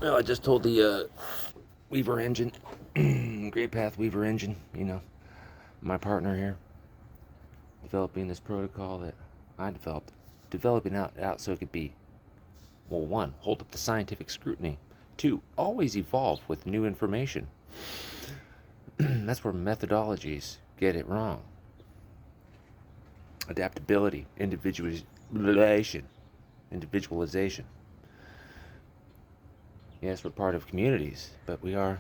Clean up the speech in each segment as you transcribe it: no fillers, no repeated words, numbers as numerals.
Well, I just told the Weaver engine, Great Path Weaver engine, my partner here, developing this protocol that I developed, developing out so it could be, well, one, hold up to scientific scrutiny, two, always evolve with new information. That's where methodologies get it wrong. Adaptability, individualization. Yes, we're part of communities, but we are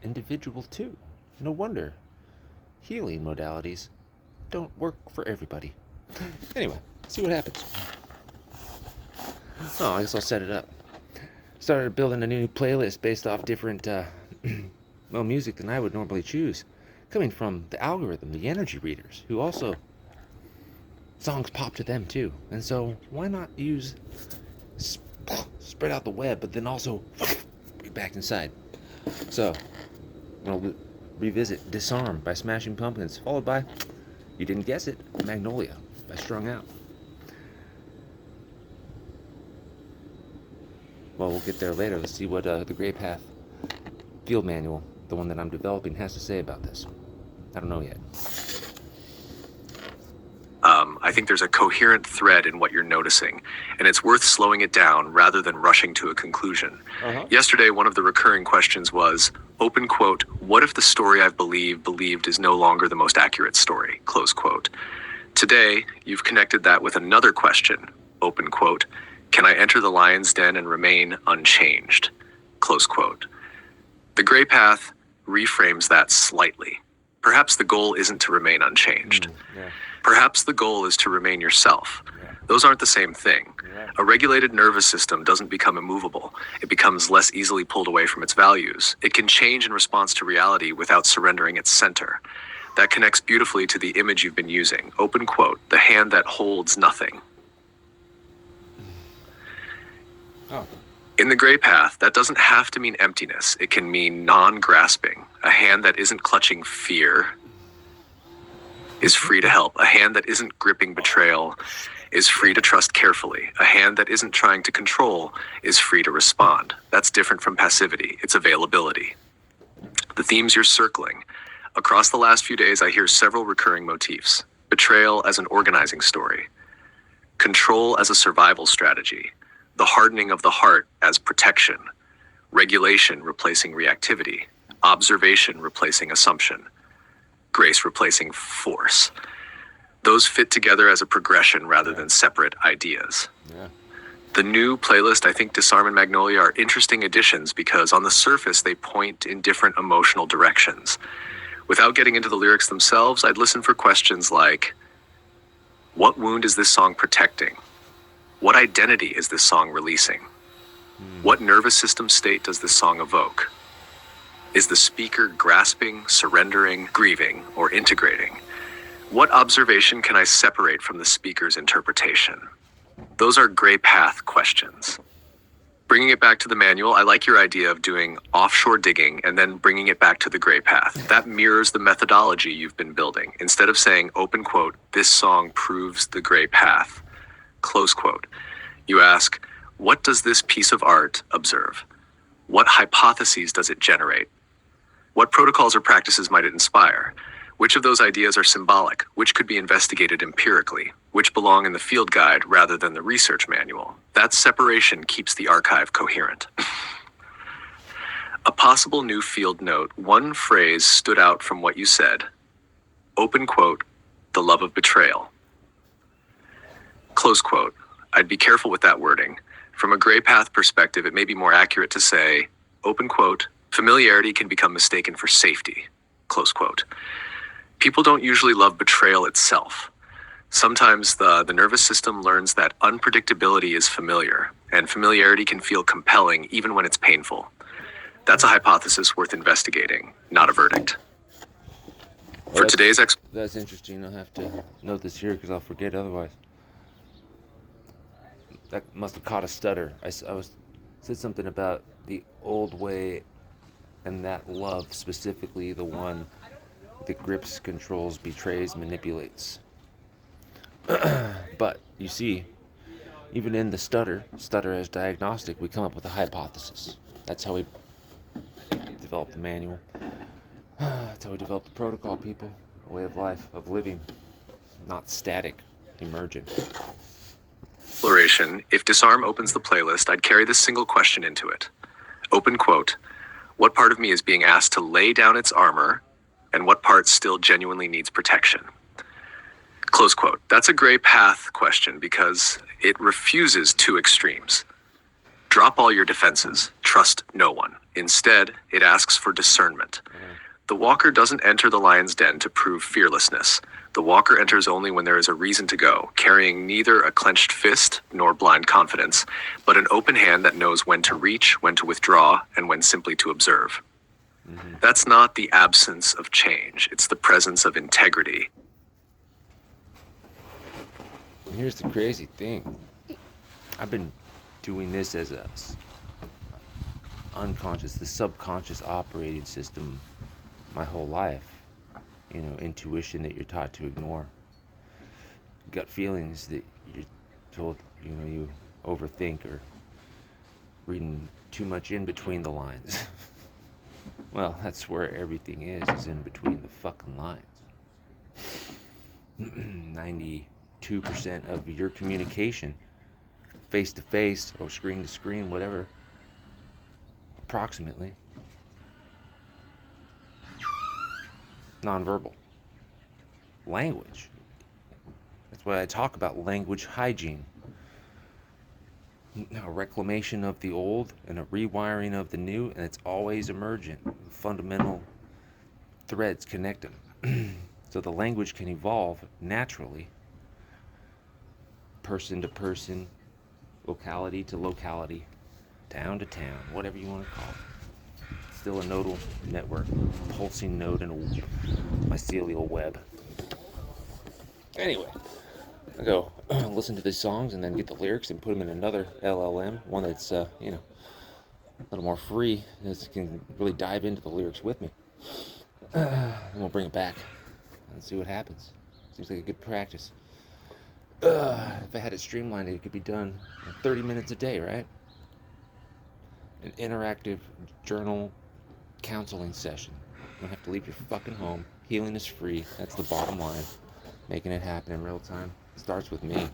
individual too. No wonder healing modalities don't work for everybody. Anyway, see what happens. Oh, I guess I'll set it up. Started building a new playlist based off different, music than I would normally choose. Coming from the algorithm, the energy readers, who also, songs pop to them too. And so, why not use, spread out the web, but then also, back inside. So, we'll revisit Disarm by Smashing Pumpkins, followed by, you didn't guess it, Magnolia by Strung Out. Well, we'll get there later. Let's see what the Grey Path field manual, the one that I'm developing, has to say about this. I don't know yet. I think there's a coherent thread in what you're noticing, and it's worth slowing it down rather than rushing to a conclusion. Yesterday, one of the recurring questions was, open quote, what if the story I've believed is no longer the most accurate story, close quote. Today, you've connected that with another question, open quote, can I enter the lion's den and remain unchanged, close quote. The Grey Path reframes that slightly. Perhaps the goal isn't to remain unchanged. Perhaps the goal is to remain yourself. Those aren't the same thing. A regulated nervous system doesn't become immovable. It becomes less easily pulled away from its values. It can change in response to reality without surrendering its center. That connects beautifully to the image you've been using. Open quote, the hand that holds nothing. In the Grey Path, that doesn't have to mean emptiness. It can mean non-grasping. A hand that isn't clutching fear is free to help. A hand that isn't gripping betrayal is free to trust carefully. A hand that isn't trying to control is free to respond. That's different from passivity. It's availability. The themes you're circling. Across the last few days, I hear several recurring motifs. Betrayal as an organizing story. Control as a survival strategy. The hardening of the heart as protection. Regulation replacing reactivity. Observation replacing assumption. Grace replacing force. Those fit together as a progression rather than separate ideas. The new playlist, I think Disarm and Magnolia, are interesting additions because on the surface they point in different emotional directions. Without getting into the lyrics themselves, I'd listen for questions like, what wound is this song protecting? What identity is this song releasing? What nervous system state does this song evoke? Is the speaker grasping, surrendering, grieving, or integrating? What observation can I separate from the speaker's interpretation? Those are Grey Path questions. Bringing it back to the manual, I like your idea of doing offshore digging and then bringing it back to the Grey Path. That mirrors the methodology you've been building. Instead of saying, open quote, this song proves the Grey Path, close quote, you ask, what does this piece of art observe? What hypotheses does it generate? What protocols or practices might it inspire? Which of those ideas are symbolic? Which could be investigated empirically? Which belong in the field guide rather than the research manual? That separation keeps the archive coherent. A possible new field note, one phrase stood out from what you said. Open quote, the love of betrayal. Close quote. I'd be careful with that wording. From a Grey Path perspective, it may be more accurate to say, open quote, familiarity can become mistaken for safety, close quote. People don't usually love betrayal itself. Sometimes the nervous system learns that unpredictability is familiar, and familiarity can feel compelling even when it's painful. That's a hypothesis worth investigating, not a verdict. For today's That's interesting. I'll have to note this here because I'll forget otherwise. That must have caught a stutter. I said something about the old way and that love, specifically the one that grips, controls, betrays, manipulates. But you see, even in the stutter as diagnostic, we come up with a hypothesis. That's how we developed the manual. That's how we developed the protocol, people. A way of life, of living, not static, emergent. Exploration. If Disarm opens the playlist, I'd carry this single question into it. Open quote. What part of me is being asked to lay down its armor, and what part still genuinely needs protection? Close quote. That's a gray path question because it refuses two extremes. Drop all your defenses. Trust no one. Instead, it asks for discernment. The walker doesn't enter the lion's den to prove fearlessness. The walker enters only when there is a reason to go, carrying neither a clenched fist nor blind confidence, but an open hand that knows when to reach, when to withdraw, and when simply to observe. That's not the absence of change. It's the presence of integrity. Here's the crazy thing. I've been doing this as a unconscious, the subconscious operating system my whole life. You know, intuition that you're taught to ignore. Gut feelings that you're told, you know, you overthink or reading too much in between the lines. Well, that's where everything is in between the fucking lines. 92% of your communication, face to face or screen to screen, whatever, approximately, nonverbal. Language. That's why I talk about language hygiene. A reclamation of the old and a rewiring of the new, and it's always emergent. Fundamental threads connect them. So the language can evolve naturally, person to person, locality to locality, town to town, whatever you want to call it. Still a nodal network, pulsing node in a mycelial web. Anyway, I go listen to these songs and then get the lyrics and put them in another LLM, one that's a little more free, that can really dive into the lyrics with me. And we'll bring it back and see what happens. Seems like a good practice. If I had it streamlined, it could be done in 30 minutes a day, right? An interactive journal counseling session. You don't have to leave your fucking home. Healing is free. That's the bottom line. Making it happen in real time starts with me.